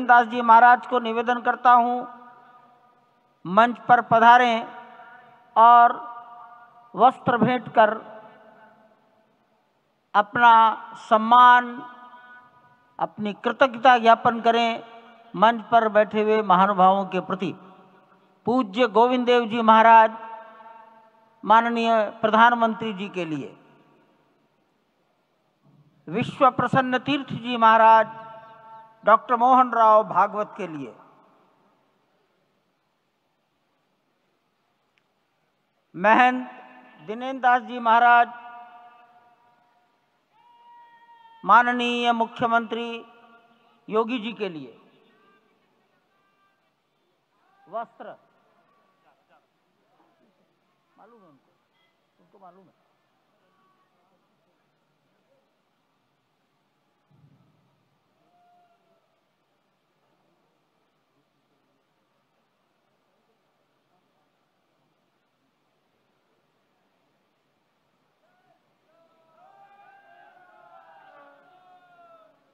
दास जी महाराज को निवेदन करता हूं, मंच पर पधारें और वस्त्र भेंट कर अपना सम्मान, अपनी कृतज्ञता ज्ञापन करें मंच पर बैठे हुए महानुभावों के प्रति। पूज्य गोविंद देव जी महाराज, माननीय प्रधानमंत्री जी के लिए, विश्व प्रसन्न तीर्थ जी महाराज डॉक्टर मोहन राव भागवत के लिए, महंत दिनेन्द्र दास जी महाराज माननीय मुख्यमंत्री योगी जी के लिए वस्त्र, मालूम है उनको मालूम है।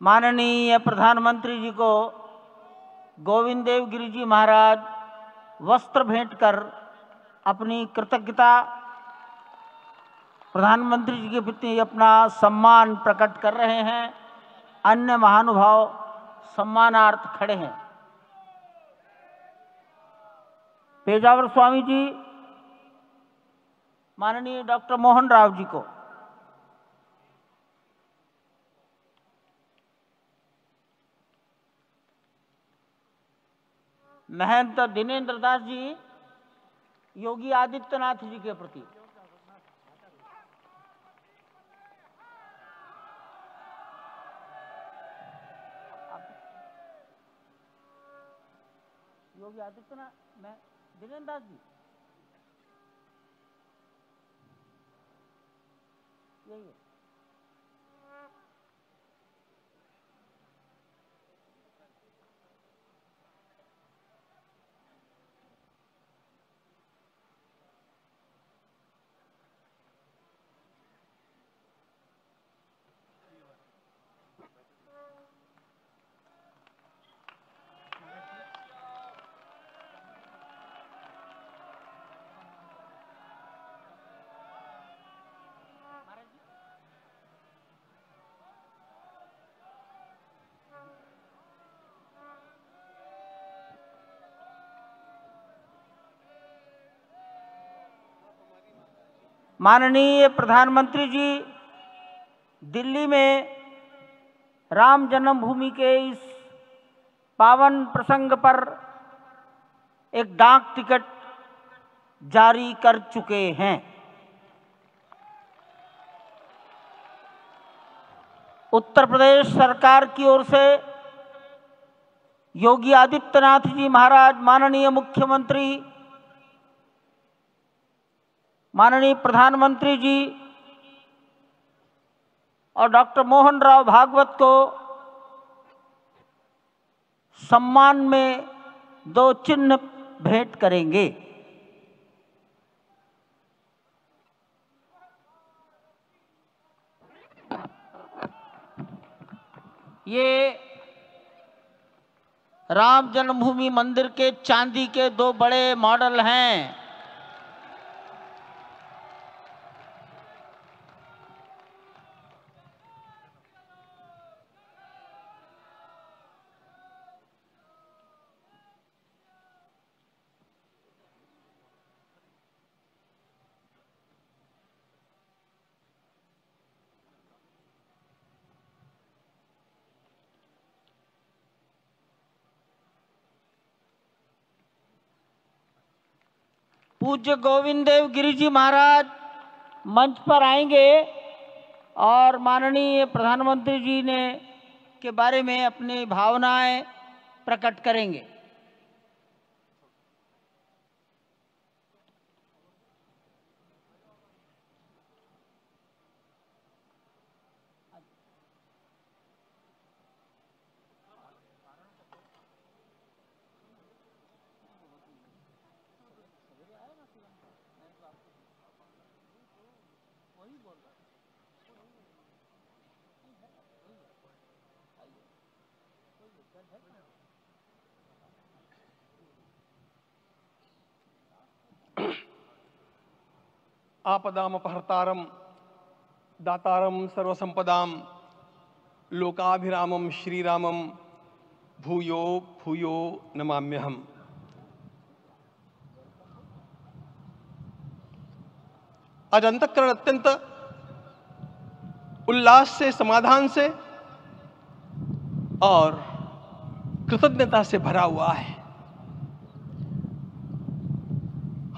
माननीय प्रधानमंत्री जी को गोविंद देव गिरि जी महाराज वस्त्र भेंट कर अपनी कृतज्ञता, प्रधानमंत्री जी के प्रति अपना सम्मान प्रकट कर रहे हैं। अन्य महानुभाव सम्मानार्थ खड़े हैं। पेजावर स्वामी जी माननीय डॉक्टर मोहन राव जी को, महंत दिनेन्द्र दास जी योगी आदित्यनाथ जी के प्रति, योगी आदित्यनाथ, मैं दिनेन्द्र दास जी, यही है। माननीय प्रधानमंत्री जी दिल्ली में राम जन्मभूमि के इस पावन प्रसंग पर एक डाक टिकट जारी कर चुके हैं। उत्तर प्रदेश सरकार की ओर से योगी आदित्यनाथ जी महाराज, माननीय मुख्यमंत्री, माननीय प्रधानमंत्री जी और डॉक्टर मोहन राव भागवत को सम्मान में 2 चिन्ह भेंट करेंगे। ये राम जन्मभूमि मंदिर के चांदी के 2 बड़े मॉडल हैं। पूज्य गोविंद देव गिरि जी महाराज मंच पर आएंगे और माननीय प्रधानमंत्री जी ने के बारे में अपनी भावनाएं प्रकट करेंगे। आपदामपहर्तारं दातारं सर्वसंपदां लोकाभिरामं श्रीरामं भूयो भूयो नमाम्यहम्। आज अंतःकरण अत्यंत उल्लास से, समाधान से और कृतज्ञता से भरा हुआ है।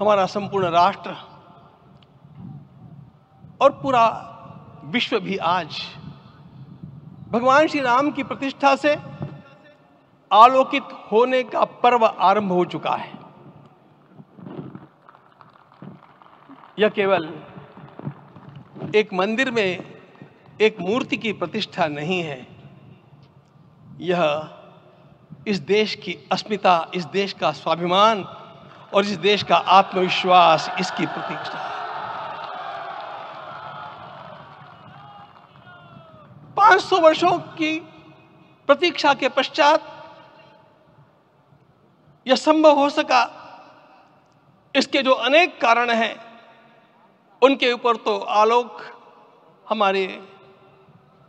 हमारा संपूर्ण राष्ट्र और पूरा विश्व भी आज भगवान श्री राम की प्रतिष्ठा से आलोकित होने का पर्व आरंभ हो चुका है। यह केवल एक मंदिर में एक मूर्ति की प्रतिष्ठा नहीं है, यह इस देश की अस्मिता, इस देश का स्वाभिमान और इस देश का आत्मविश्वास, इसकी प्रतीक्षा है। 500 वर्षों की प्रतीक्षा के पश्चात यह संभव हो सका। इसके जो अनेक कारण हैं, उनके ऊपर तो आलोक हमारे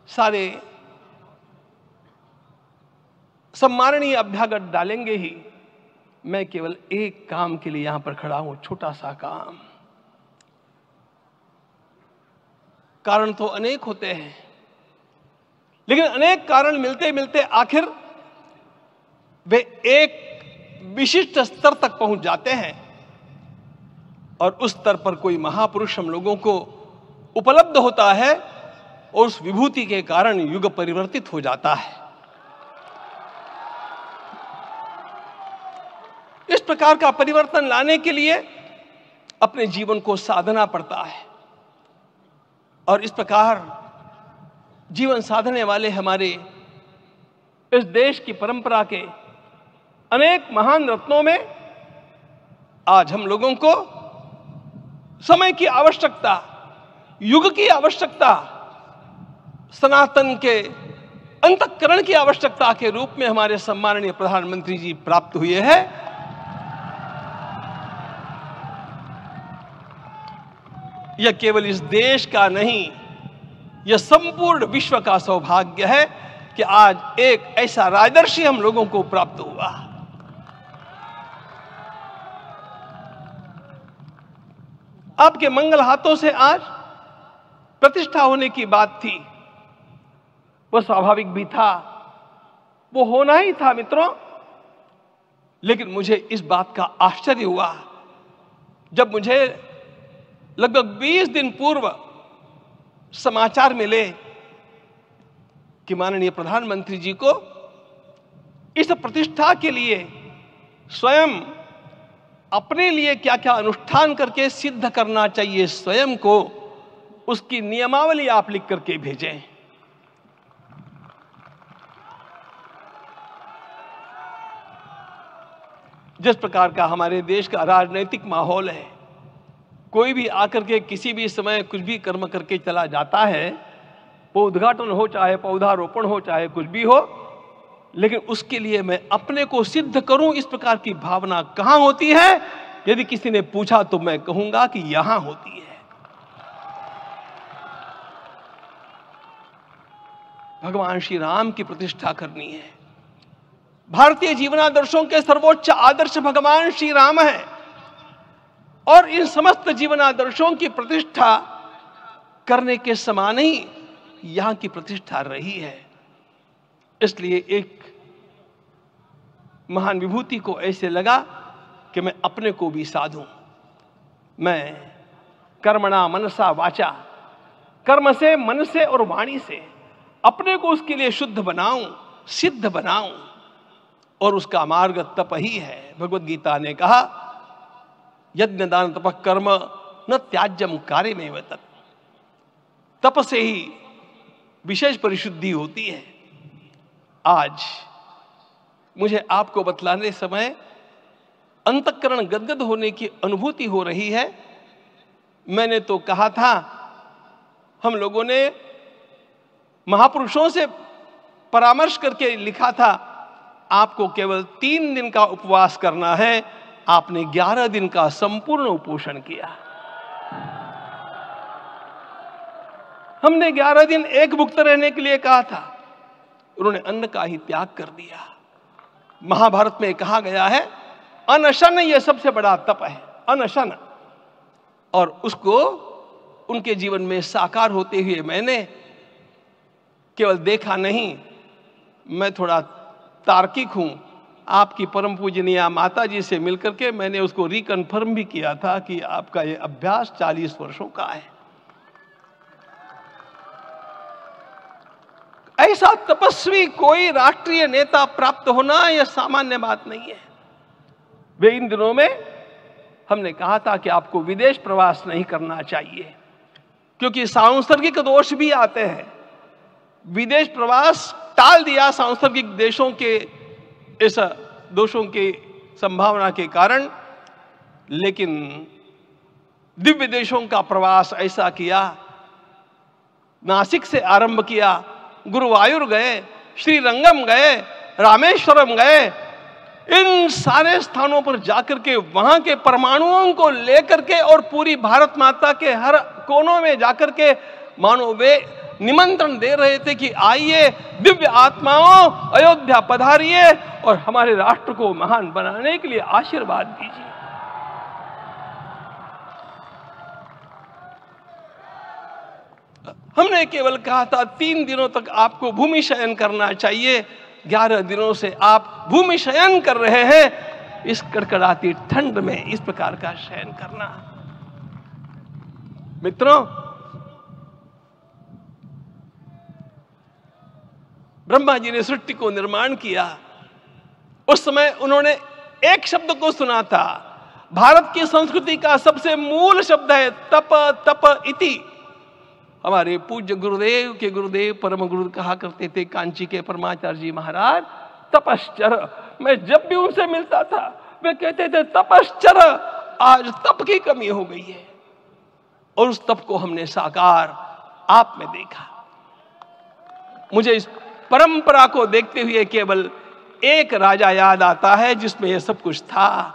सारे सम्माननीय अभ्यागत डालेंगे ही। मैं केवल एक काम के लिए यहां पर खड़ा हूं, छोटा सा काम। कारण तो अनेक होते हैं, लेकिन अनेक कारण मिलते मिलते आखिर वे एक विशिष्ट स्तर तक पहुंच जाते हैं और उस स्तर पर कोई महापुरुष हम लोगों को उपलब्ध होता है और उस विभूति के कारण युग परिवर्तित हो जाता है। इस प्रकार का परिवर्तन लाने के लिए अपने जीवन को साधना पड़ता है और इस प्रकार जीवन साधने वाले हमारे इस देश की परंपरा के अनेक महान रत्नों में आज हम लोगों को समय की आवश्यकता, युग की आवश्यकता, सनातन के अंतःकरण की आवश्यकता के रूप में हमारे सम्माननीय प्रधानमंत्री जी प्राप्त हुए हैं। यह केवल इस देश का नहीं, यह संपूर्ण विश्व का सौभाग्य है कि आज एक ऐसा राजदर्शी हम लोगों को प्राप्त हुआ। आपके मंगल हाथों से आज प्रतिष्ठा होने की बात थी, वह स्वाभाविक भी था, वो होना ही था मित्रों। लेकिन मुझे इस बात का आश्चर्य हुआ जब मुझे लगभग 20 दिन पूर्व समाचार मिले कि माननीय प्रधानमंत्री जी को इस प्रतिष्ठा के लिए स्वयं अपने लिए क्या क्या अनुष्ठान करके सिद्ध करना चाहिए स्वयं को, उसकी नियमावली आप लिख करके भेजें। जिस प्रकार का हमारे देश का राजनीतिक माहौल है, कोई भी आकर के किसी भी समय कुछ भी कर्म करके चला जाता है, वो उद्घाटन हो चाहे पौधारोपण हो चाहे कुछ भी हो, लेकिन उसके लिए मैं अपने को सिद्ध करूं, इस प्रकार की भावना कहां होती है? यदि किसी ने पूछा तो मैं कहूंगा कि यहां होती है। भगवान श्री राम की प्रतिष्ठा करनी है। भारतीय जीवनादर्शों के सर्वोच्च आदर्श भगवान श्री राम है और इन समस्त जीवनादर्शों की प्रतिष्ठा करने के समान ही यहां की प्रतिष्ठा रही है। इसलिए एक महान विभूति को ऐसे लगा कि मैं अपने को भी साधूं। मैं कर्मणा मनसा वाचा, कर्म से, मन से और वाणी से अपने को उसके लिए शुद्ध बनाऊं, सिद्ध बनाऊं, और उसका मार्ग तप ही है। भगवद गीता ने कहा, यज्ञ दान तप कर्म न त्याज्यम कार्यमेव तत्। तप से ही विशेष परिशुद्धि होती है। आज मुझे आपको बतलाने समय अंतःकरण गदगद होने की अनुभूति हो रही है। मैंने तो कहा था, हम लोगों ने महापुरुषों से परामर्श करके लिखा था, आपको केवल 3 दिन का उपवास करना है। आपने 11 दिन का संपूर्ण उपोषण किया। हमने 11 दिन एक भुक्त रहने के लिए कहा था, उन्होंने अन्न का ही त्याग कर दिया। महाभारत में कहा गया है अनशन यह सबसे बड़ा तप है, अनशन। और उसको उनके जीवन में साकार होते हुए मैंने केवल देखा नहीं, मैं थोड़ा तार्किक हूं। आपकी परम पूजनीय माता जी से मिलकर के मैंने उसको रिकन्फर्म भी किया था कि आपका ये अभ्यास 40 वर्षों का है। ऐसा तपस्वी कोई राष्ट्रीय नेता प्राप्त होना यह सामान्य बात नहीं है। वे इन दिनों में हमने कहा था कि आपको विदेश प्रवास नहीं करना चाहिए, क्योंकि सांसर्गिक दोष भी आते हैं। विदेश प्रवास टाल दिया सांसर्गिक देशों के इस दोषों की संभावना के कारण, लेकिन दिव्य देशों का प्रवास ऐसा किया। नासिक से आरंभ किया, गुरुवायूर गए, श्रीरंगम गए, रामेश्वरम गए। इन सारे स्थानों पर जाकर के वहां के परमाणुओं को लेकर के और पूरी भारत माता के हर कोनों में जाकर के मानो वे निमंत्रण दे रहे थे कि आइए दिव्य आत्माओं, अयोध्या पधारिए और हमारे राष्ट्र को महान बनाने के लिए आशीर्वाद दीजिए। हमने केवल कहा था 3 दिनों तक आपको भूमि शयन करना चाहिए। 11 दिनों से आप भूमि शयन कर रहे हैं। इस कड़कड़ाती ठंड में इस प्रकार का शयन करना, मित्रों, ब्रह्मा जी ने सृष्टि को निर्माण किया। उस समय उन्होंने एक शब्द को सुना था। भारत की संस्कृति का सबसे मूल शब्द है तप, तप इति। हमारे पूज्य गुरुदेव के गुरुदेव परम गुरु कहा करते थे, कांची के परमाचार्य जी महाराज, तपश्चर। मैं जब भी उनसे मिलता था वे कहते थे तपश्चर। आज तप की कमी हो गई है और उस तप को हमने साकार आप में देखा। मुझे इस परंपरा को देखते हुए केवल एक राजा याद आता है जिसमें यह सब कुछ था,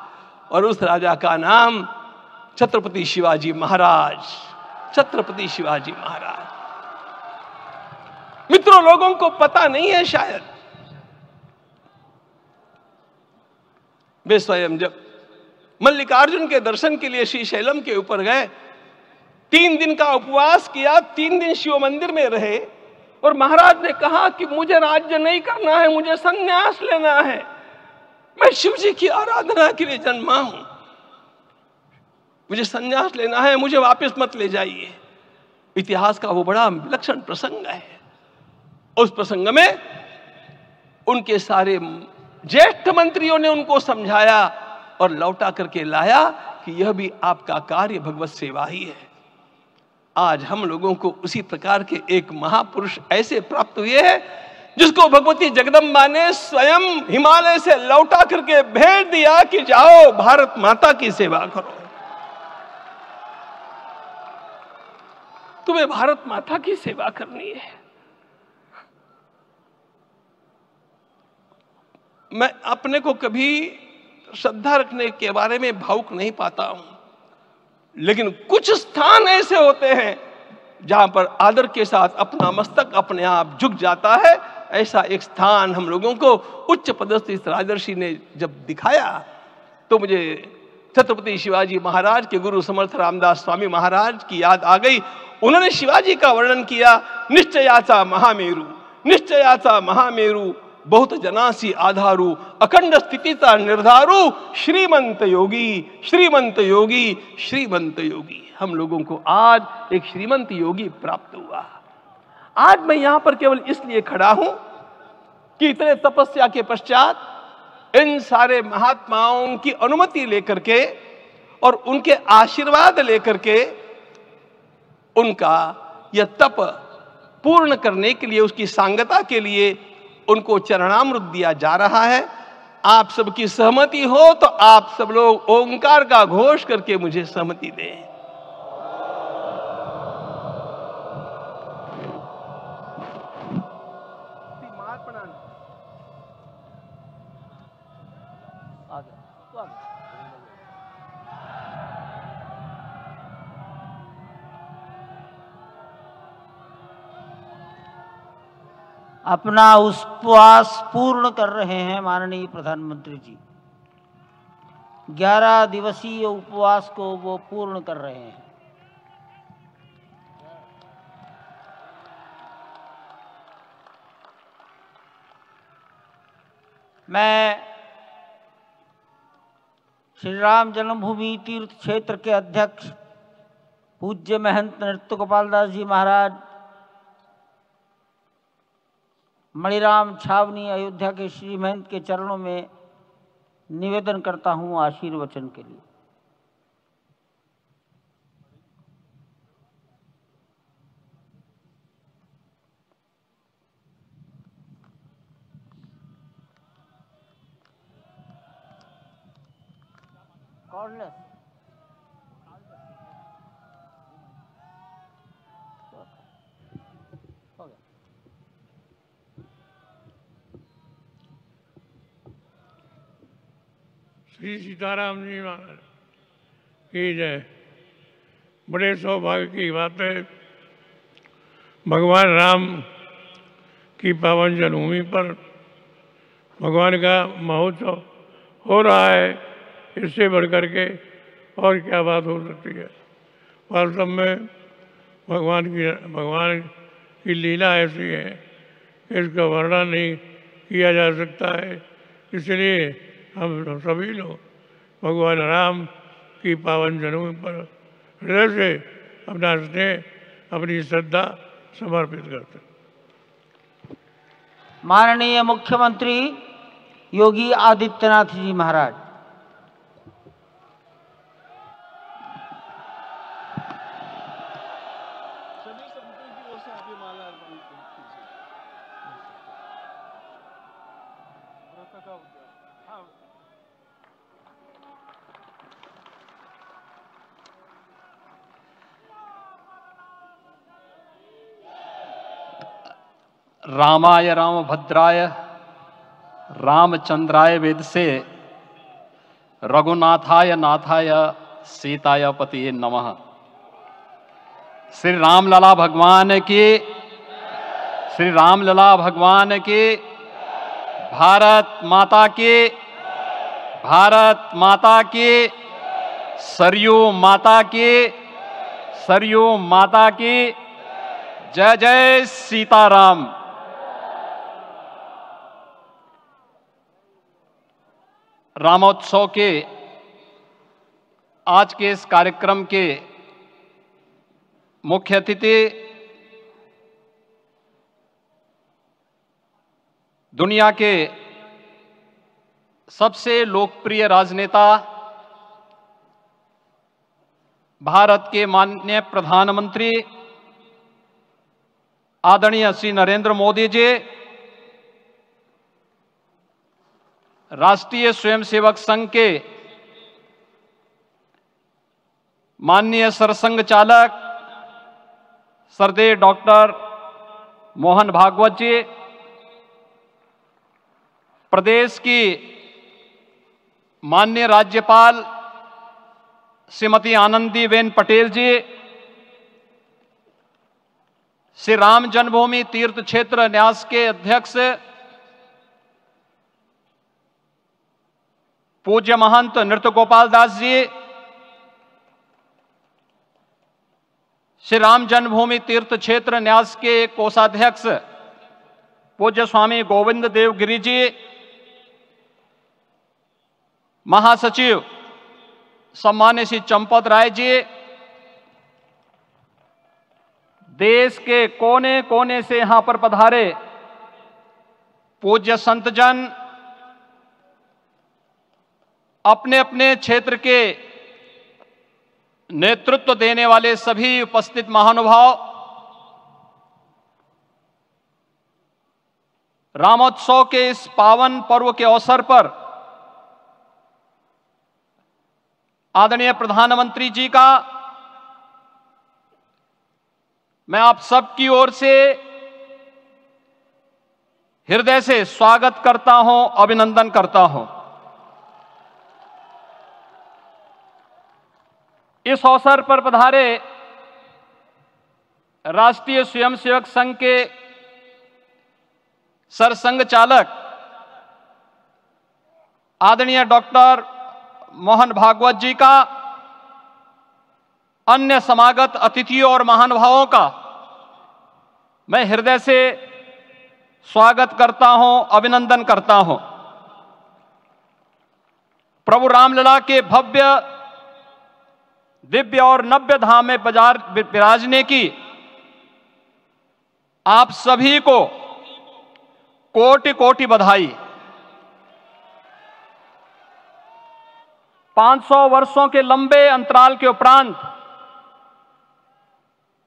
और उस राजा का नाम छत्रपति शिवाजी महाराज। छत्रपति शिवाजी महाराज। मित्रों, लोगों को पता नहीं है शायद, वे स्वयं जब मल्लिकार्जुन के दर्शन के लिए श्रीशैलम के ऊपर गए, 3 दिन का उपवास किया, 3 दिन शिव मंदिर में रहे और महाराज ने कहा कि मुझे राज्य नहीं करना है, मुझे संन्यास लेना है, मैं शिव जी की आराधना के लिए जन्मा हूं, मुझे संन्यास लेना है, मुझे वापस मत ले जाइए। इतिहास का वो बड़ा विलक्षण प्रसंग है। उस प्रसंग में उनके सारे ज्येष्ठ मंत्रियों ने उनको समझाया और लौटा करके लाया कि यह भी आपका कार्य भगवत सेवा ही है। आज हम लोगों को उसी प्रकार के एक महापुरुष ऐसे प्राप्त हुए हैं जिसको भगवती जगदम्बा ने स्वयं हिमालय से लौटा करके भेज दिया कि जाओ भारत माता की सेवा करो। तुम्हें भारत माता की सेवा करनी है। मैं अपने को कभी श्रद्धा रखने के बारे में भावुक नहीं पाता हूं, लेकिन कुछ स्थान ऐसे होते हैं जहां पर आदर के साथ अपना मस्तक अपने आप झुक जाता है। ऐसा एक स्थान हम लोगों को उच्च पदस्थ इस राजर्षि ने जब दिखाया तो मुझे छत्रपति शिवाजी महाराज के गुरु समर्थ रामदास स्वामी महाराज की याद आ गई। उन्होंने शिवाजी का वर्णन किया, निश्चयाचा महामेरु, निश्चयाचा महामेरु, बहुत जनासी आधारु, अखंड स्थितिता निर्धारु, श्रीमंत योगी, श्रीमंत योगी, श्रीमंत योगी। हम लोगों को आज एक श्रीमंत योगी प्राप्त हुआ। आज मैं यहां पर केवल इसलिए खड़ा हूं कि इतने तपस्या के पश्चात इन सारे महात्माओं की अनुमति लेकर के और उनके आशीर्वाद लेकर के उनका यह तप पूर्ण करने के लिए, उसकी सांगता के लिए उनको चरणामृत दिया जा रहा है। आप सबकी सहमति हो तो आप सब लोग ओंकार का घोष करके मुझे सहमति दें। अपना उपवास पूर्ण कर रहे हैं माननीय प्रधानमंत्री जी। 11 दिवसीय उपवास को वो पूर्ण कर रहे हैं। मैं श्री राम जन्मभूमि तीर्थ क्षेत्र के अध्यक्ष पूज्य महंत नृत्य गोपाल दास जी महाराज, मणिराम छावनी अयोध्या के श्री महंत के चरणों में निवेदन करता हूं आशीर्वचन के लिए। कॉर्डलेस हो गया। श्री सीताराम जी महाराज की जय। बड़े सौभाग्य की बात है, भगवान राम की पावन जन्मभूमि पर भगवान का महोत्सव हो रहा है। इससे बढ़कर के और क्या बात हो सकती है। वास्तव में भगवान की लीला ऐसी है कि इसका वर्णन नहीं किया जा सकता है। इसलिए हम सभी लोग भगवान राम की पावन जन्मभूमि पर हृदय से अपना स्नेह, अपनी श्रद्धा समर्पित करते हैं। माननीय मुख्यमंत्री योगी आदित्यनाथ जी महाराज। रामाय रामभद्राय रामचंद्राय वेदसे रघुनाथाय नाथाय सीताय पतिये नमः। श्री रामलला भगवान की, श्री रामलला भगवान की, भारत माता की, भारत माता की, सरयू माता की, सरयू माता की जय जय सीताराम। रामोत्सव के आज के इस कार्यक्रम के मुख्य अतिथि दुनिया के सबसे लोकप्रिय राजनेता भारत के माननीय प्रधानमंत्री आदरणीय श्री नरेंद्र मोदी जी, राष्ट्रीय स्वयंसेवक संघ के माननीय सरसंघ चालक श्रद्धेय डॉक्टर मोहन भागवत जी, प्रदेश की माननीय राज्यपाल श्रीमती आनंदीबेन पटेल जी, श्री राम जन्मभूमि तीर्थ क्षेत्र न्यास के अध्यक्ष पूज्य महंत नृत्य गोपाल दास जी, श्री राम जन्मभूमि तीर्थ क्षेत्र न्यास के कोषाध्यक्ष पूज्य स्वामी गोविंद देव गिरी जी, महासचिव सम्मान्य श्री चंपत राय जी, देश के कोने कोने से यहां पर पधारे पूज्य संतजन, अपने अपने क्षेत्र के नेतृत्व देने वाले सभी उपस्थित महानुभाव, रामोत्सव के इस पावन पर्व के अवसर पर आदरणीय प्रधानमंत्री जी का मैं आप सबकी ओर से हृदय से स्वागत करता हूं, अभिनंदन करता हूं। इस अवसर पर पधारे राष्ट्रीय स्वयंसेवक संघ के सरसंघ चालक आदरणीय डॉक्टर मोहन भागवत जी का, अन्य समागत अतिथियों और महानुभावों का मैं हृदय से स्वागत करता हूं, अभिनंदन करता हूं। प्रभु रामलला के भव्य, दिव्य और नव्य धाम में विराजने की आप सभी को कोटि कोटि बधाई। 500 वर्षों के लंबे अंतराल के उपरांत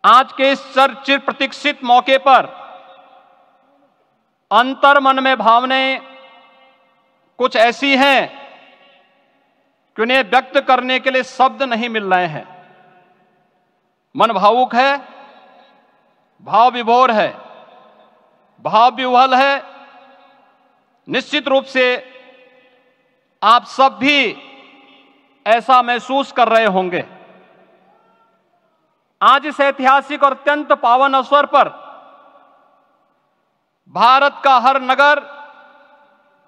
आज के इस चिर प्रतीक्षित मौके पर अंतर मन में भावनाएं कुछ ऐसी हैं कि उन्हें व्यक्त करने के लिए शब्द नहीं मिल रहे हैं। मन भावुक है, भाव विभोर है, भाव विह्वल है। निश्चित रूप से आप सब भी ऐसा महसूस कर रहे होंगे। आज इस ऐतिहासिक और अत्यंत पावन अवसर पर भारत का हर नगर,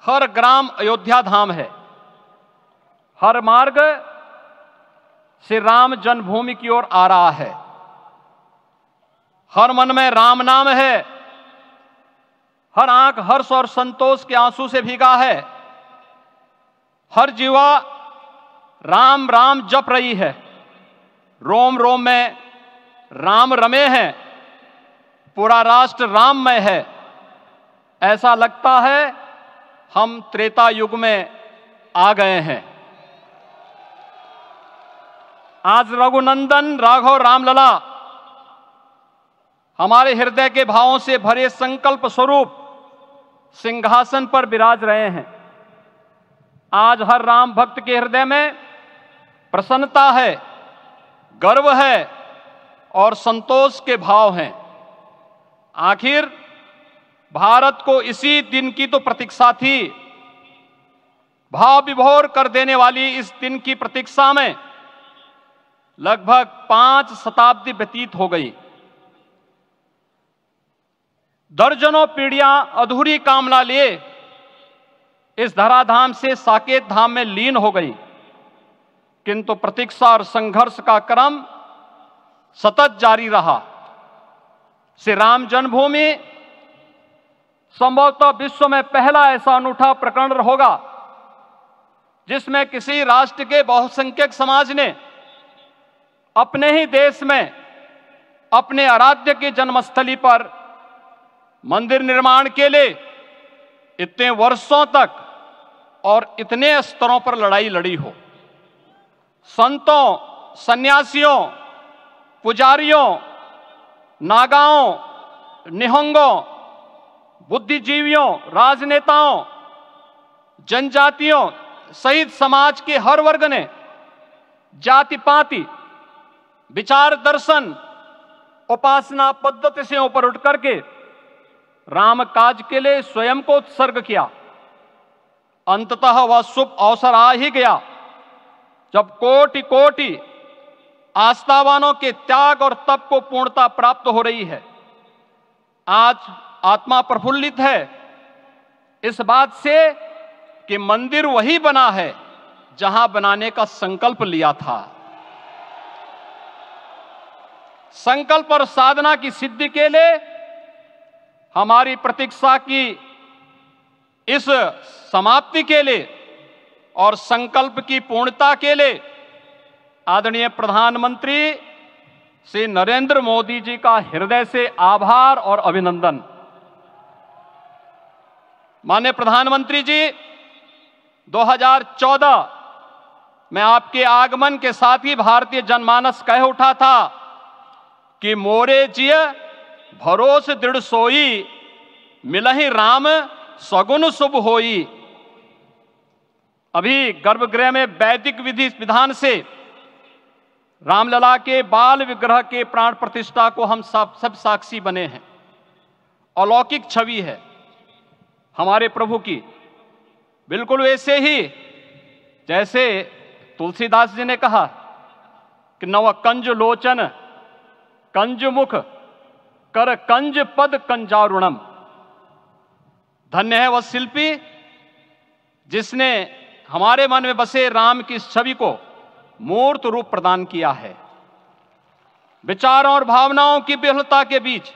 हर ग्राम अयोध्या धाम है। हर मार्ग श्री राम जन्मभूमि की ओर आ रहा है। हर मन में राम नाम है। हर आंख हर्ष और संतोष के आंसू से भीगा है। हर जीवा राम राम जप रही है। रोम रोम में राम रमे हैं। पूरा राष्ट्र राममय है। ऐसा लगता है हम त्रेता युग में आ गए हैं। आज रघुनंदन राघव रामलला हमारे हृदय के भावों से भरे संकल्प स्वरूप सिंहासन पर विराज रहे हैं। आज हर राम भक्त के हृदय में प्रसन्नता है, गर्व है और संतोष के भाव हैं। आखिर भारत को इसी दिन की तो प्रतीक्षा थी। भाव विभोर कर देने वाली इस दिन की प्रतीक्षा में लगभग 5 शताब्दी व्यतीत हो गई। दर्जनों पीढ़ियां अधूरी कामना लिए इस धराधाम से साकेत धाम में लीन हो गई, किंतु प्रतीक्षा और संघर्ष का क्रम सतत जारी रहा। श्री राम जन्मभूमि संभवतः विश्व में पहला ऐसा अनूठा प्रकरण होगा जिसमें किसी राष्ट्र के बहुसंख्यक समाज ने अपने ही देश में अपने आराध्य की जन्मस्थली पर मंदिर निर्माण के लिए इतने वर्षों तक और इतने स्तरों पर लड़ाई लड़ी हो। संतों, सन्यासियों, पुजारियों, नागाओं, निहंगों, बुद्धिजीवियों, राजनेताओं, जनजातियों सहित समाज के हर वर्ग ने जाति पाति, विचार दर्शन, उपासना पद्धति से ऊपर उठ करके राम काज के लिए स्वयं को उत्सर्ग किया। अंततः वह शुभ अवसर आ ही गया जब कोटि कोटि आस्थावानों के त्याग और तप को पूर्णता प्राप्त हो रही है। आज आत्मा प्रफुल्लित है इस बात से कि मंदिर वही बना है जहां बनाने का संकल्प लिया था। संकल्प और साधना की सिद्धि के लिए हमारी प्रतीक्षा की इस समाप्ति के लिए और संकल्प की पूर्णता के लिए आदरणीय प्रधानमंत्री श्री नरेंद्र मोदी जी का हृदय से आभार और अभिनंदन। माननीय प्रधानमंत्री जी, 2014 में आपके आगमन के साथ ही भारतीय जनमानस कह उठा था कि मोरे जिय भरोस दृढ़ सोई, मिलहि राम सगुन शुभ होई। अभी गर्भगृह में वैदिक विधि विधान से रामलला के बाल विग्रह के प्राण प्रतिष्ठा को हम सब साक्षी बने हैं। अलौकिक छवि है हमारे प्रभु की, बिल्कुल वैसे ही जैसे तुलसीदास जी ने कहा कि नव कंज लोचन कंज मुख कर कंज पद कंजारुणम। धन्य है वह शिल्पी जिसने हमारे मन में बसे राम की छवि को मूर्त रूप प्रदान किया है। विचारों और भावनाओं की विहलता के बीच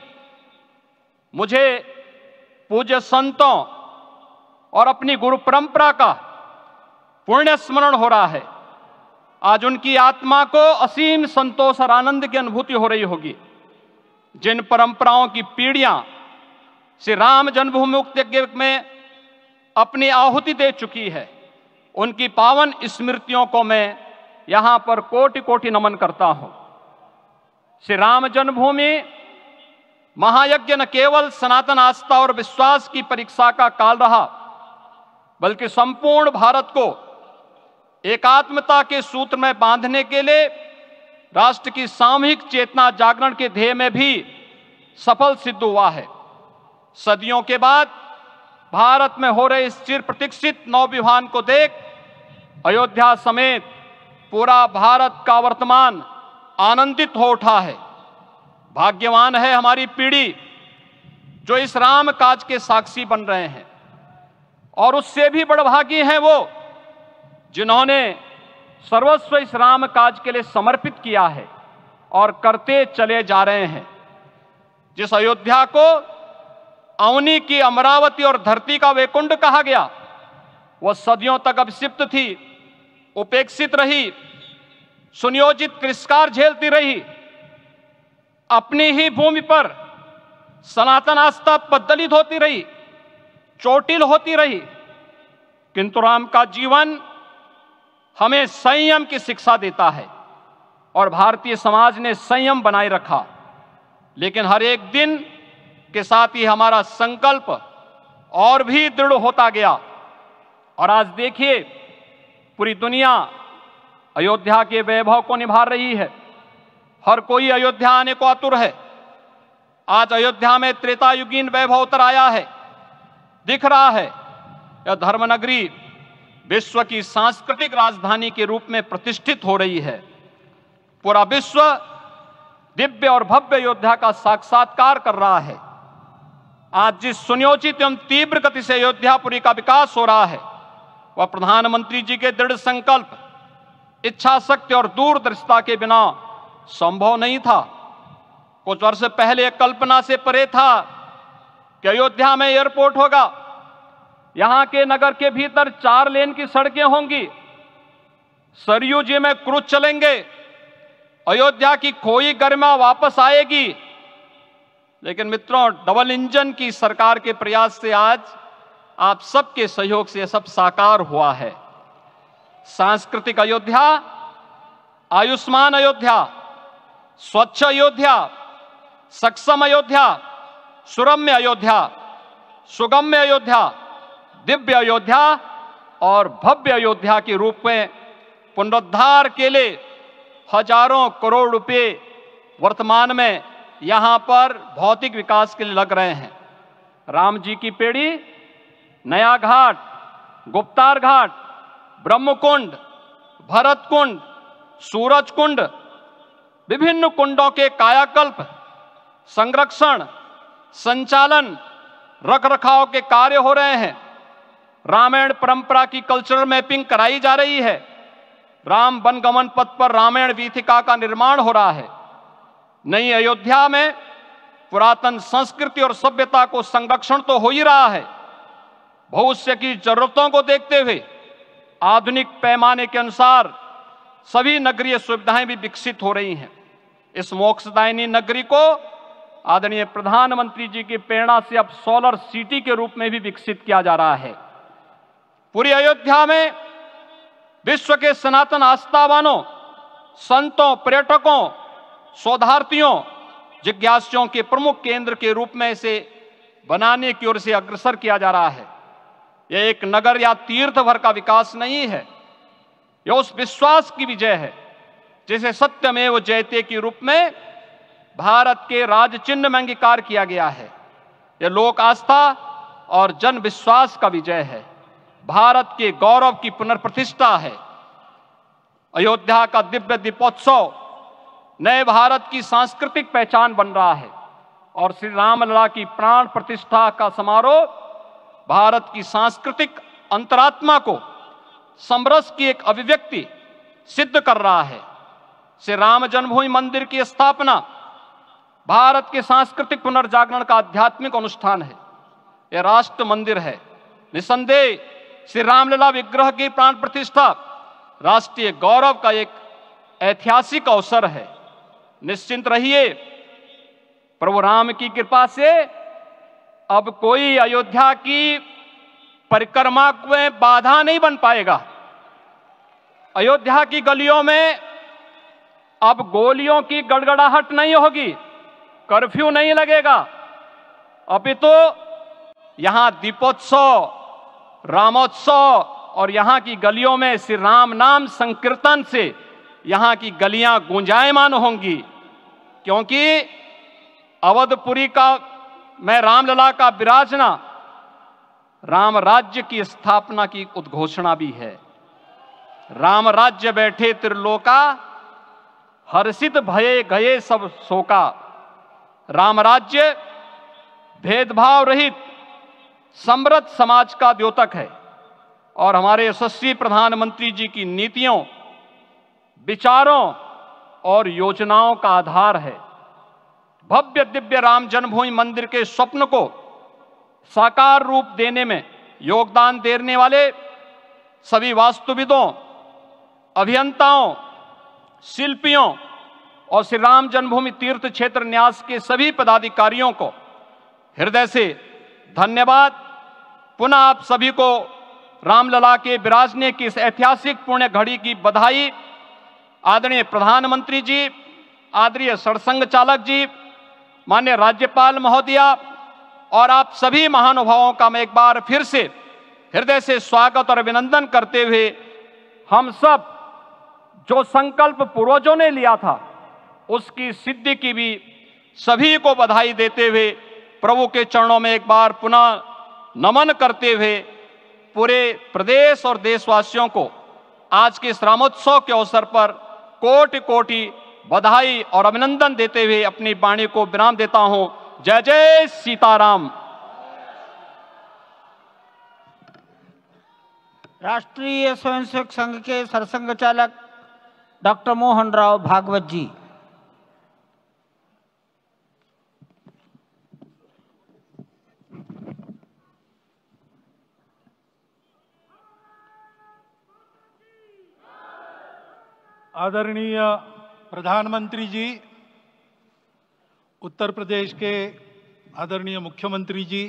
मुझे पूज्य संतों और अपनी गुरु परंपरा का पुण्य स्मरण हो रहा है। आज उनकी आत्मा को असीम संतोष और आनंद की अनुभूति हो रही होगी। जिन परंपराओं की पीढ़ियां श्री राम जन्मभूमि मुक्ति यज्ञ में अपनी आहुति दे चुकी है, उनकी पावन स्मृतियों को मैं यहां पर कोटि कोटि नमन करता हूं। श्री राम जन्मभूमि महायज्ञ न केवल सनातन आस्था और विश्वास की परीक्षा का काल रहा, बल्कि संपूर्ण भारत को एकात्मता के सूत्र में बांधने के लिए राष्ट्र की सामूहिक चेतना जागरण के ध्येय में भी सफल सिद्ध हुआ है। सदियों के बाद भारत में हो रहे इस चिर प्रतीक्षित नवविवाह को देख अयोध्या समेत पूरा भारत का वर्तमान आनंदित हो उठा है। भाग्यवान है हमारी पीढ़ी जो इस राम काज के साक्षी बन रहे हैं, और उससे भी बड़भागी हैं वो जिन्होंने सर्वस्व इस राम काज के लिए समर्पित किया है और करते चले जा रहे हैं। जिस अयोध्या को अवनी की अमरावती और धरती का वैकुंठ कहा गया, वह सदियों तक अभिषिप्त थी, उपेक्षित रही, सुनियोजित तिरस्कार झेलती रही। अपनी ही भूमि पर सनातन आस्था पद्दलित होती रही, चोटिल होती रही, किंतु राम का जीवन हमें संयम की शिक्षा देता है और भारतीय समाज ने संयम बनाए रखा। लेकिन हर एक दिन के साथ ही हमारा संकल्प और भी दृढ़ होता गया, और आज देखिए पूरी दुनिया अयोध्या के वैभव को निभा रही है। हर कोई अयोध्या आने को आतुर है। आज अयोध्या में त्रेतायुगीन वैभव उतर आया है, दिख रहा है। यह धर्मनगरी विश्व की सांस्कृतिक राजधानी के रूप में प्रतिष्ठित हो रही है। पूरा विश्व दिव्य और भव्य अयोध्या का साक्षात्कार कर रहा है। आज जिस सुनियोजित एवं तीव्र गति से अयोध्यापुरी का विकास हो रहा है, वह प्रधानमंत्री जी के दृढ़ संकल्प, इच्छा शक्ति और दूरदर्शिता के बिना संभव नहीं था। कुछ वर्ष पहले कल्पना से परे था कि अयोध्या में एयरपोर्ट होगा, यहां के नगर के भीतर 4 लेन की सड़कें होंगी, सरयू जी में क्रूज चलेंगे, अयोध्या की खोई गरिमा वापस आएगी। लेकिन मित्रों, डबल इंजन की सरकार के प्रयास से आज आप सबके सहयोग से यह सब साकार हुआ है। सांस्कृतिक अयोध्या, आयुष्मान अयोध्या, स्वच्छ अयोध्या, सक्षम अयोध्या, सुरम्य अयोध्या, सुगम्य अयोध्या, दिव्य अयोध्या और भव्य अयोध्या के रूप में पुनरुद्धार के लिए हजारों करोड़ रुपए वर्तमान में यहां पर भौतिक विकास के लिए लग रहे हैं। राम जी की पेड़ी, नया घाट, गुप्तार घाट, ब्रह्मकुंड, भरत कुंड, सूरज कुंड, विभिन्न कुंडों के कायाकल्प, संरक्षण, संचालन, रखरखाव के कार्य हो रहे हैं। रामायण परंपरा की कल्चरल मैपिंग कराई जा रही है। राम वनगमन पथ पर रामायण वीथिका का निर्माण हो रहा है। नई अयोध्या में पुरातन संस्कृति और सभ्यता को संरक्षण तो हो ही रहा है, भविष्य की जरूरतों को देखते हुए आधुनिक पैमाने के अनुसार सभी नगरीय सुविधाएं भी विकसित हो रही हैं। इस मोक्षदायिनी नगरी को आदरणीय प्रधानमंत्री जी की प्रेरणा से अब सोलर सिटी के रूप में भी विकसित किया जा रहा है। पूरी अयोध्या में विश्व के सनातन आस्थावानों, संतों, पर्यटकों, शोधार्थियों, जिज्ञासुओं के प्रमुख केंद्र के रूप में इसे बनाने की ओर से अग्रसर किया जा रहा है। यह एक नगर या तीर्थ भर का विकास नहीं है, यह उस विश्वास की विजय है जिसे सत्यमेव जयते के रूप में भारत के राज चिन्ह में अंगीकार किया गया है। यह लोक आस्था और जन विश्वास का विजय है, भारत के गौरव की पुनर्प्रतिष्ठा है। अयोध्या का दिव्य दीपोत्सव नए भारत की सांस्कृतिक पहचान बन रहा है और श्री रामलला की प्राण प्रतिष्ठा का समारोह भारत की सांस्कृतिक अंतरात्मा को समरस की एक अभिव्यक्ति सिद्ध कर रहा है। श्री राम जन्मभूमि मंदिर की स्थापना भारत के सांस्कृतिक पुनर्जागरण का आध्यात्मिक अनुष्ठान है। यह राष्ट्र मंदिर है। निसंदेह श्री रामलला विग्रह की प्राण प्रतिष्ठा राष्ट्रीय गौरव का एक ऐतिहासिक अवसर है। निश्चिंत रहिए, प्रभु राम की कृपा से अब कोई अयोध्या की परिक्रमा में बाधा नहीं बन पाएगा। अयोध्या की गलियों में अब गोलियों की गड़गड़ाहट नहीं होगी, कर्फ्यू नहीं लगेगा। अपितु यहां दीपोत्सव, रामोत्सव और यहां की गलियों में श्री राम नाम संकीर्तन से यहां की गलियां गुंजायमान होंगी, क्योंकि अवधपुरी का में रामलला का विराजना राम राज्य की स्थापना की उद्घोषणा भी है। राम राज्य बैठे त्रिलोका, हर्षित भये गए सब शोका। राम राज्य भेदभाव रहित समृद्ध समाज का द्योतक है और हमारे यशस्वी प्रधानमंत्री जी की नीतियों, विचारों और योजनाओं का आधार है। भव्य दिव्य राम जन्मभूमि मंदिर के स्वप्न को साकार रूप देने में योगदान देने वाले सभी वास्तुविदों, अभियंताओं, शिल्पियों और श्री राम जन्मभूमि तीर्थ क्षेत्र न्यास के सभी पदाधिकारियों को हृदय से धन्यवाद। पुनः आप सभी को रामलला के विराजने की इस ऐतिहासिक पुण्य घड़ी की बधाई। आदरणीय प्रधानमंत्री जी, आदरणीय सरसंघ चालक जी, माननीय राज्यपाल महोदया और आप सभी महानुभावों का मैं एक बार फिर से हृदय से स्वागत और अभिनंदन करते हुए हम सब जो संकल्प पूर्वजों ने लिया था उसकी सिद्धि की भी सभी को बधाई देते हुए प्रभु के चरणों में एक बार पुनः नमन करते हुए पूरे प्रदेश और देशवासियों को आज के इस रामोत्सव के अवसर पर कोटि कोटि बधाई और अभिनंदन देते हुए अपनी वाणी को विराम देता हूं। जय जय सीताराम। राष्ट्रीय स्वयंसेवक संघ के सरसंघ चालक डॉक्टर मोहन राव भागवत जी। आदरणीय प्रधानमंत्री जी, उत्तर प्रदेश के आदरणीय मुख्यमंत्री जी,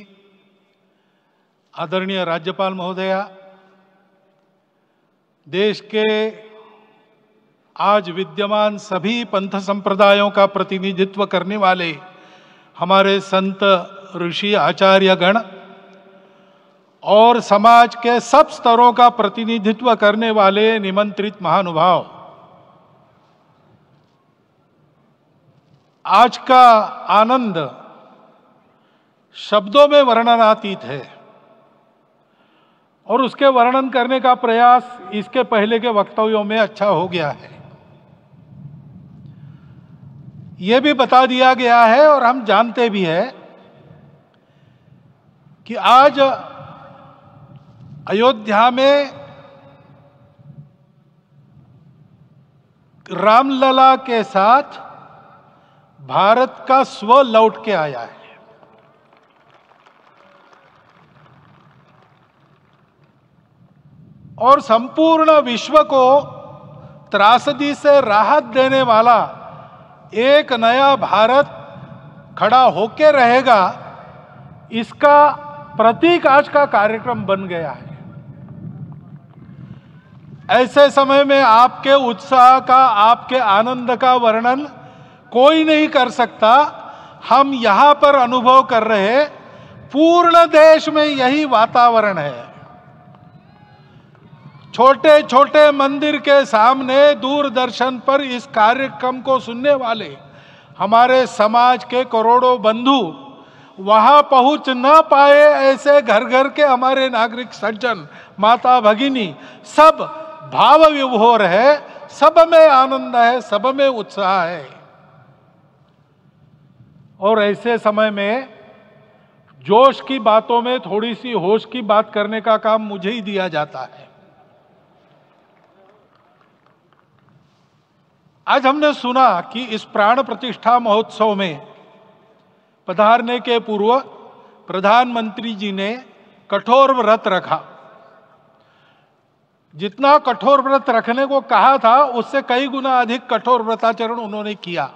आदरणीय राज्यपाल महोदया, देश के आज विद्यमान सभी पंथ संप्रदायों का प्रतिनिधित्व करने वाले हमारे संत, ऋषि, आचार्य गण और समाज के सब स्तरों का प्रतिनिधित्व करने वाले निमंत्रित महानुभाव, आज का आनंद शब्दों में वर्णनातीत है और उसके वर्णन करने का प्रयास इसके पहले के वक्तव्यों में अच्छा हो गया है। यह भी बता दिया गया है और हम जानते भी हैं कि आज अयोध्या में रामलला के साथ भारत का स्व लौट के आया है। और संपूर्ण विश्व को त्रासदी से राहत देने वाला एक नया भारत खड़ा होके रहेगा, इसका प्रतीक आज का कार्यक्रम बन गया है। ऐसे समय में आपके उत्साह का, आपके आनंद का वर्णन कोई नहीं कर सकता। हम यहां पर अनुभव कर रहे, पूर्ण देश में यही वातावरण है। छोटे छोटे मंदिर के सामने दूरदर्शन पर इस कार्यक्रम को सुनने वाले हमारे समाज के करोड़ों बंधु, वहां पहुंच न पाए ऐसे घर घर के हमारे नागरिक सज्जन, माता भगिनी, सब भाव विभोर है, सब में आनंद है, सब में उत्साह है। और ऐसे समय में जोश की बातों में थोड़ी सी होश की बात करने का काम मुझे ही दिया जाता है। आज हमने सुना कि इस प्राण प्रतिष्ठा महोत्सव में पधारने के पूर्व प्रधानमंत्री जी ने कठोर व्रत रखा। जितना कठोर व्रत रखने को कहा था उससे कई गुना अधिक कठोर व्रताचरण उन्होंने किया।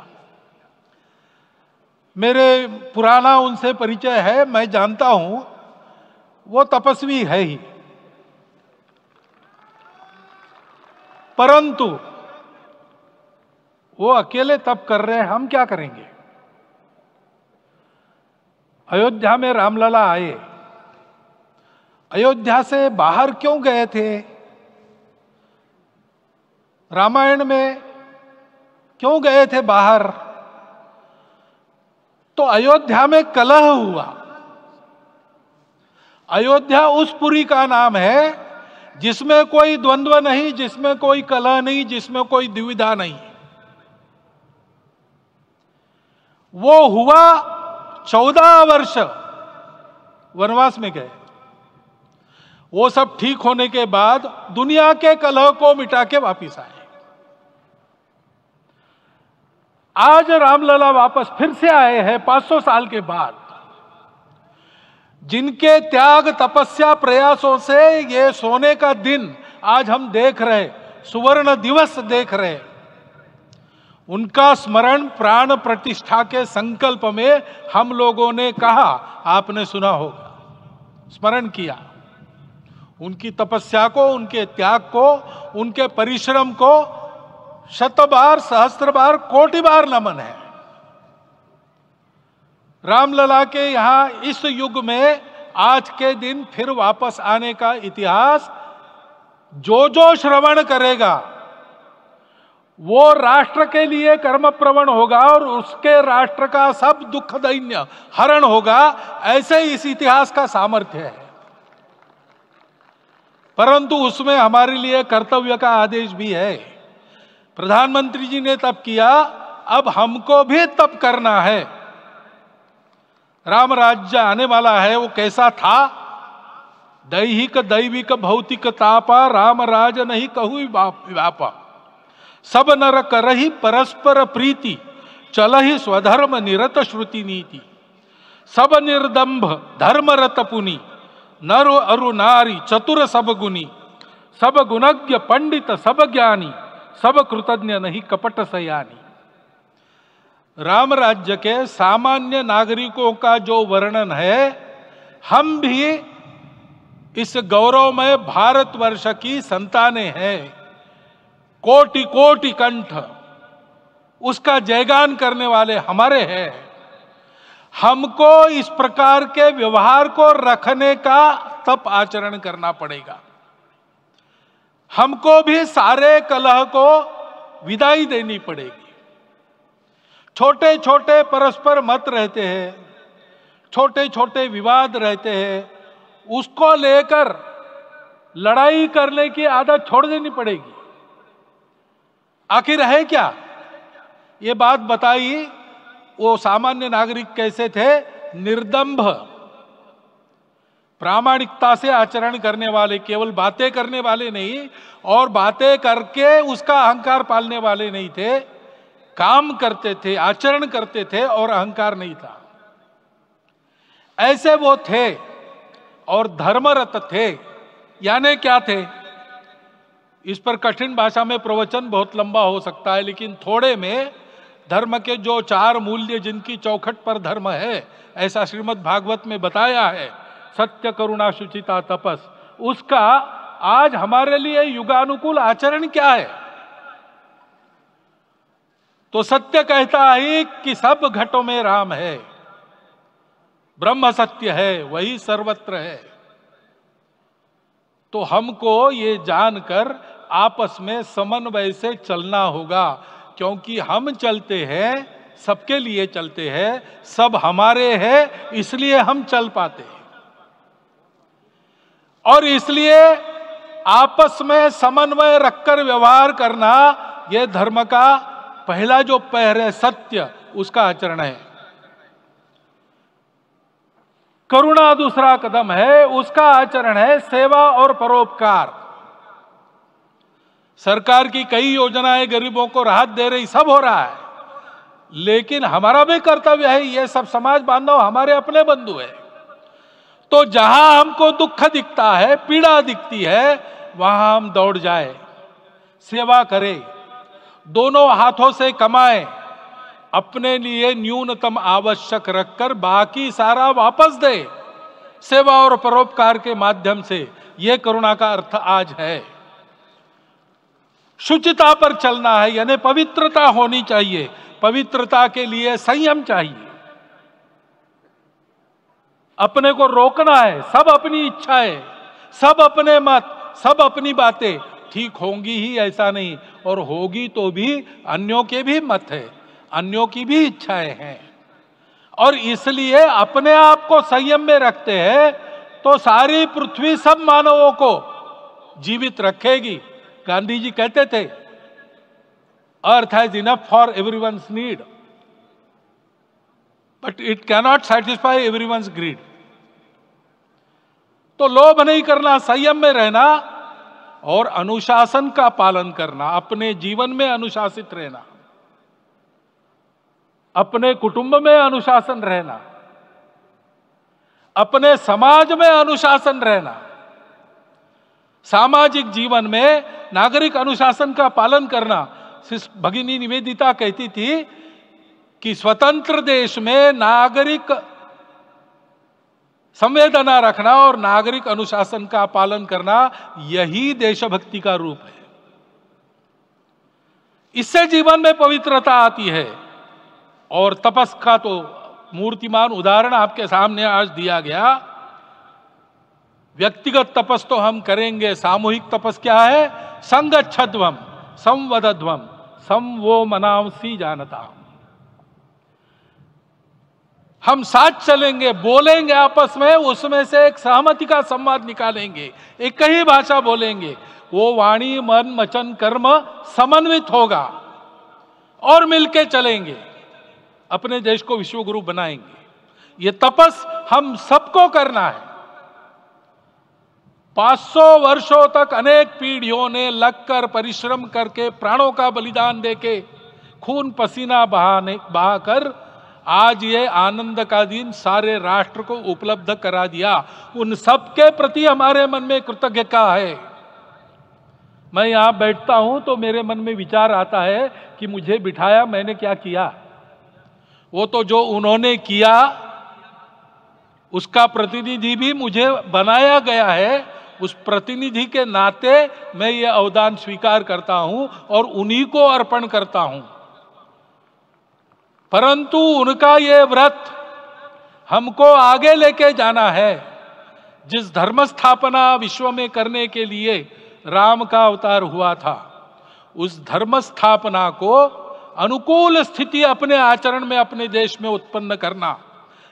मेरे पुराना उनसे परिचय है, मैं जानता हूं वो तपस्वी है ही, परंतु वो अकेले तप कर रहे हैं, हम क्या करेंगे। अयोध्या में रामलला आए, अयोध्या से बाहर क्यों गए थे? रामायण में क्यों गए थे बाहर? तो अयोध्या में कलह हुआ। अयोध्या उस पुरी का नाम है जिसमें कोई द्वंद्व नहीं, जिसमें कोई कलह नहीं, जिसमें कोई दुविधा नहीं। वो हुआ 14 वर्ष वनवास में गए। वो सब ठीक होने के बाद दुनिया के कलह को मिटा के वापिस आए। आज रामलला वापस फिर से आए हैं 500 साल के बाद। जिनके त्याग तपस्या प्रयासों से ये सोने का दिन आज हम देख रहे, सुवर्ण दिवस देख रहे, उनका स्मरण प्राण प्रतिष्ठा के संकल्प में हम लोगों ने कहा, आपने सुना होगा, स्मरण किया। उनकी तपस्या को, उनके त्याग को, उनके परिश्रम को शत बार, सहस्त्र बार, कोटि बार नमन है। रामलला के यहां इस युग में आज के दिन फिर वापस आने का इतिहास जो जो श्रवण करेगा वो राष्ट्र के लिए कर्म प्रवण होगा और उसके राष्ट्र का सब दुख दैन्य हरण होगा। ऐसे इस इतिहास का सामर्थ्य है। परंतु उसमें हमारे लिए कर्तव्य का आदेश भी है। प्रधानमंत्री जी ने तप किया, अब हमको भी तप करना है। राम राज्य आने वाला है, वो कैसा था? दैहिक दैविक भौतिक तापा, राम राज नहीं कहु व्यापा। सब नर करहि परस्पर प्रीति, चलहि स्वधर्म निरत श्रुति नीति। सब निर्दंभ धर्म रत पुनि, नर अरु नारी चतुर सब गुनी। सब गुणज्ञ पंडित सब ज्ञानी, सब कृतज्ञ नहीं कपट सयानी। राम राज्य के सामान्य नागरिकों का जो वर्णन है, हम भी इस गौरवमय भारतवर्ष की संतानें हैं। कोटि कोटि कंठ उसका जयगान करने वाले हमारे हैं। हमको इस प्रकार के व्यवहार को रखने का तप आचरण करना पड़ेगा। हमको भी सारे कलह को विदाई देनी पड़ेगी। छोटे छोटे परस्पर मत रहते हैं, छोटे छोटे विवाद रहते हैं, उसको लेकर लड़ाई करने की आदत छोड़ देनी पड़ेगी। आखिर है क्या? ये बात बताई, वो सामान्य नागरिक कैसे थे? निर्दंभ, प्रामाणिकता से आचरण करने वाले, केवल बातें करने वाले नहीं और बातें करके उसका अहंकार पालने वाले नहीं थे। काम करते थे, आचरण करते थे और अहंकार नहीं था। ऐसे वो थे और धर्मरत थे। यानी क्या थे? इस पर कठिन भाषा में प्रवचन बहुत लंबा हो सकता है, लेकिन थोड़े में धर्म के जो 4 मूल्य जिनकी चौखट पर धर्म है, ऐसा श्रीमद् भागवत में बताया है, सत्य करुणा शुचिता तपस, उसका आज हमारे लिए युगानुकूल आचरण क्या है? तो सत्य कहता है कि सब घटों में राम है, ब्रह्म सत्य है, वही सर्वत्र है। तो हमको ये जानकर आपस में समन्वय से चलना होगा, क्योंकि हम चलते हैं, सबके लिए चलते हैं, सब हमारे हैं, इसलिए हम चल पाते हैं। और इसलिए आपस में समन्वय रखकर व्यवहार करना, यह धर्म का पहला जो पैर है, सत्य, उसका आचरण है। करुणा दूसरा कदम है, उसका आचरण है सेवा और परोपकार। सरकार की कई योजनाएं गरीबों को राहत दे रही, सब हो रहा है, लेकिन हमारा भी कर्तव्य है, ये सब समाज बांधव हमारे अपने बंधु है, तो जहां हमको दुख दिखता है, पीड़ा दिखती है, वहां हम दौड़ जाए, सेवा करें, दोनों हाथों से कमाएं, अपने लिए न्यूनतम आवश्यक रखकर बाकी सारा वापस दे, सेवा और परोपकार के माध्यम से। यह करुणा का अर्थ आज है। शुचिता पर चलना है, यानी पवित्रता होनी चाहिए। पवित्रता के लिए संयम चाहिए, अपने को रोकना है। सब अपनी इच्छाएं, सब अपने मत, सब अपनी बातें ठीक होंगी ही ऐसा नहीं, और होगी तो भी अन्यों के भी मत है, अन्यों की भी इच्छाएं हैं, और इसलिए अपने आप को संयम में रखते हैं तो सारी पृथ्वी सब मानवों को जीवित रखेगी। गांधी जी कहते थे, earth has enough for everyone's need but it cannot satisfy everyone's greed. तो लोभ नहीं करना, संयम में रहना और अनुशासन का पालन करना, अपने जीवन में अनुशासित रहना, अपने कुटुंब में अनुशासन रहना, अपने समाज में अनुशासन रहना। सामाजिक जीवन में नागरिक अनुशासन का पालन करना। भगिनी निवेदिता कहती थी कि स्वतंत्र देश में नागरिक संवेदना रखना और नागरिक अनुशासन का पालन करना, यही देशभक्ति का रूप है। इससे जीवन में पवित्रता आती है। और तपस का तो मूर्तिमान उदाहरण आपके सामने आज दिया गया। व्यक्तिगत तपस तो हम करेंगे, सामूहिक तपस क्या है? संगच्छध्वम संवदध्वम सम वो मनांसी जानता। हम साथ चलेंगे, बोलेंगे आपस में, उसमें से एक सहमति का संवाद निकालेंगे, एक ही भाषा बोलेंगे, वो वाणी मन वचन कर्म समन्वित होगा और मिलके चलेंगे, अपने देश को विश्व गुरु बनाएंगे। ये तपस हम सबको करना है। 500 वर्षों तक अनेक पीढ़ियों ने लगकर परिश्रम करके, प्राणों का बलिदान देके, खून पसीना बहाकर आज ये आनंद का दिन सारे राष्ट्र को उपलब्ध करा दिया। उन सब के प्रति हमारे मन में कृतज्ञता है। मैं यहां बैठता हूं तो मेरे मन में विचार आता है कि मुझे बिठाया, मैंने क्या किया? वो तो जो उन्होंने किया उसका प्रतिनिधि भी मुझे बनाया गया है। उस प्रतिनिधि के नाते मैं ये अवदान स्वीकार करता हूं और उन्हीं को अर्पण करता हूं। परंतु उनका ये व्रत हमको आगे लेके जाना है। जिस धर्म स्थापना विश्व में करने के लिए राम का अवतार हुआ था, उस धर्म स्थापना को अनुकूल स्थिति अपने आचरण में, अपने देश में उत्पन्न करना,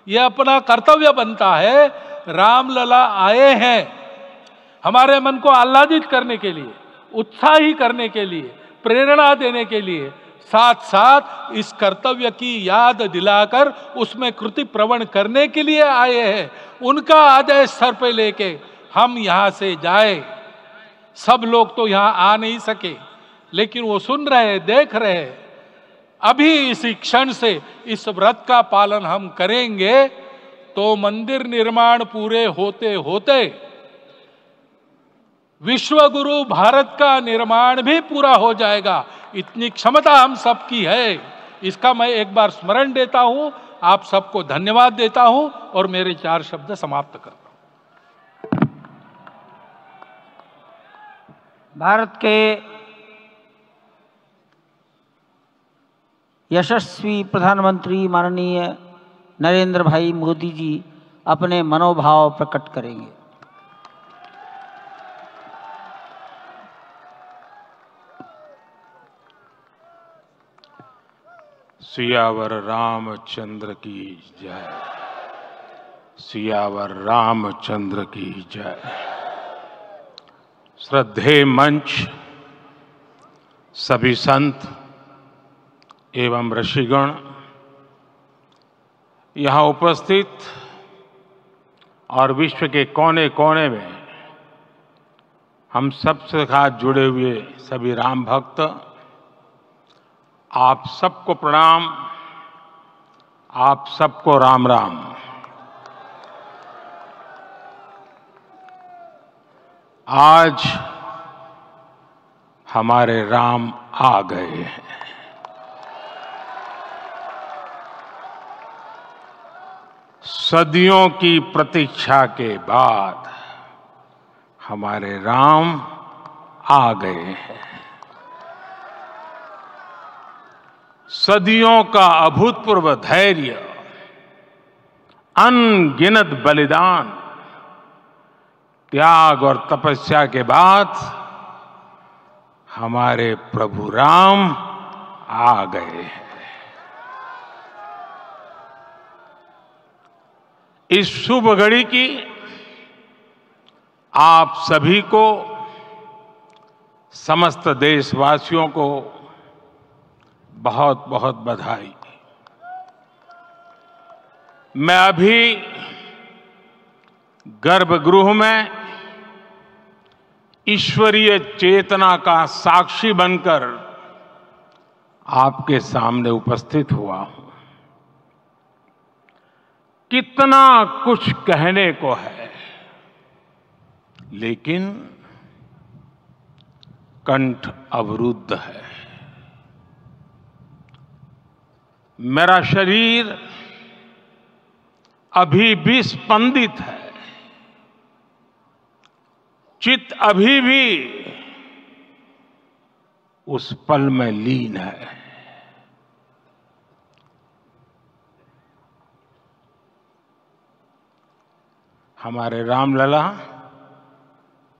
यह अपना कर्तव्य बनता है। रामलला आए हैं हमारे मन को आह्लादित करने के लिए, उत्साही करने के लिए, प्रेरणा देने के लिए, साथ साथ इस कर्तव्य की याद दिलाकर उसमें कृति प्रवण करने के लिए आए हैं। उनका आदेश सर पे लेके हम यहां से जाए। सब लोग तो यहां आ नहीं सके, लेकिन वो सुन रहे, देख रहे। अभी इसी क्षण से इस व्रत का पालन हम करेंगे तो मंदिर निर्माण पूरे होते होते विश्व गुरु भारत का निर्माण भी पूरा हो जाएगा। इतनी क्षमता हम सबकी है। इसका मैं एक बार स्मरण देता हूं, आप सबको धन्यवाद देता हूं और मेरे 4 शब्द समाप्त करता हूं। भारत के यशस्वी प्रधानमंत्री माननीय नरेंद्र भाई मोदी जी अपने मनोभाव प्रकट करेंगे। सियावर रामचंद्र की जय। सियावर रामचंद्र की जय। श्रद्धेय मंच, सभी संत एवं ऋषिगण, यहाँ उपस्थित और विश्व के कोने कोने में हम सबसे साथ जुड़े हुए सभी राम भक्त, आप सबको प्रणाम, आप सबको राम राम। आज हमारे राम आ गए हैं। सदियों की प्रतीक्षा के बाद हमारे राम आ गए हैं। सदियों का अभूतपूर्व धैर्य, अनगिनत बलिदान, त्याग और तपस्या के बाद हमारे प्रभु राम आ गए हैं। इस शुभ घड़ी की आप सभी को, समस्त देशवासियों को बहुत बहुत बधाई। मैं अभी गर्भगृह में ईश्वरीय चेतना का साक्षी बनकर आपके सामने उपस्थित हुआ हूं। कितना कुछ कहने को है, लेकिन कंठ अवरुद्ध है। मेरा शरीर अभी भी स्पंदित है, चित्त अभी भी उस पल में लीन है। हमारे रामलला